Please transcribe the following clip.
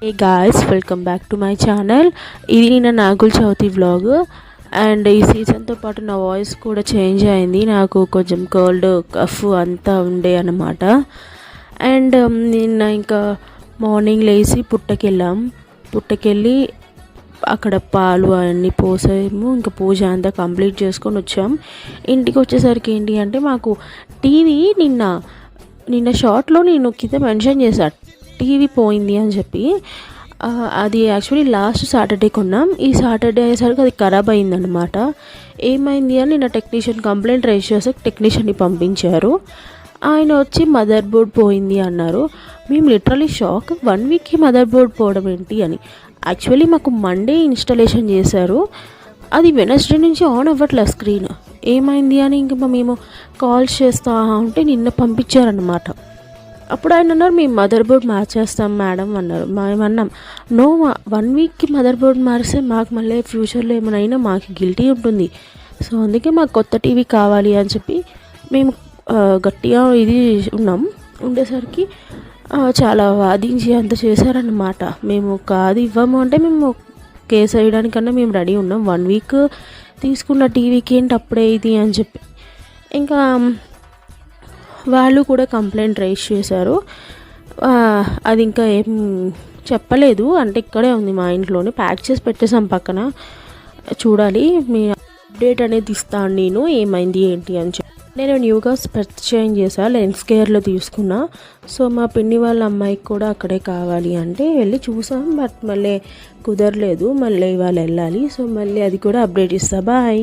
A guys, welcome back to my channel. ఇది నిన్న Nagula Chavithi vlog. And ఈ సీజన్తో పాటు నా వాయిస్ కూడా చేంజ్ అయింది. నాకు కొంచెం కోల్డ్ కఫ్ అంతా ఉండే అన్నమాట. అండ్ నిన్న ఇంకా మార్నింగ్ లేచి పుట్టకెళ్ళి అక్కడ పాలు అవన్నీ పోసాము. ఇంకా పూజ అంతా కంప్లీట్ చేసుకొని వచ్చాం. ఇంటికి వచ్చేసరికి ఏంటి అంటే మాకు టీవీ నిన్న షార్ట్లో నేను కింద మెన్షన్ చేశాను టీవీ పోయింది అని చెప్పి. అది యాక్చువల్లీ లాస్ట్ సాటర్డే కొన్నాం. ఈ సాటర్డే అయ్యేసరికి అది ఖరాబ్ అయిందనమాట. ఏమైంది అని నిన్న టెక్నీషియన్ కంప్లైంట్ రైజ్ చేసి టెక్నీషియన్ని పంపించారు. ఆయన వచ్చి మదర్ బోర్డ్ పోయింది అన్నారు. మేము లిటరలీ షాక్. 1 వీక్కి మదర్ బోర్డ్ పోవడం ఏంటి అని. యాక్చువల్లీ మాకు మండే ఇన్స్టాలేషన్ చేశారు. అది వెనస్డే నుంచి ఆన్ అవ్వట్లే స్క్రీన్. ఏమైంది అని ఇంకా మేము కాల్స్ చేస్తా ఉంటే నిన్న పంపించారనమాట. అప్పుడు ఆయన అన్నారు, మేము మదర్ బోర్డ్ మార్చేస్తాం మేడం అన్నారు. మేమన్నాం, నో, 1 వీక్కి మదర్ బోర్డ్ మారిస్తే మాకు మళ్ళీ ఫ్యూచర్లో ఏమైనా మాకు గిల్టీ ఉంటుంది. సో అందుకే మాకు కొత్త టీవీ కావాలి అని చెప్పి మేము గట్టిగా ఉండేసరికి చాలా వాదించి అంత చేశారన్నమాట. మేము కాదు ఇవ్వము అంటే మేము కేసు వేయడానికన్నా మేము రెడీ ఉన్నాం. 1 వీక్ తీసుకున్న టీవీకి ఏంటి అప్పుడే ఇది అని చెప్పి ఇంకా వాళ్ళు కూడా కంప్లైంట్ రైజ్ చేశారు. అది ఇంకా ఏం చెప్పలేదు, అంటే ఇక్కడే ఉంది మా ఇంట్లోనే ప్యాక్ చేసి పెట్టేసాం పక్కన. చూడాలి, మీ అప్డేట్ అనేది ఇస్తాను నేను ఏమైంది ఏంటి అని చెప్పి. నేను న్యూగా స్పెట్స్ చేంజ్ చేసా, లెన్స్ కేర్లో తీసుకున్నా. సో మా పిన్ని వాళ్ళ అమ్మాయికి కూడా అక్కడే కావాలి అంటే వెళ్ళి చూసాం. బట్ మళ్ళీ కుదరలేదు, మళ్ళీ ఇవాళ వెళ్ళాలి. సో మళ్ళీ అది కూడా అప్డేట్ ఇస్తా. బాయ్.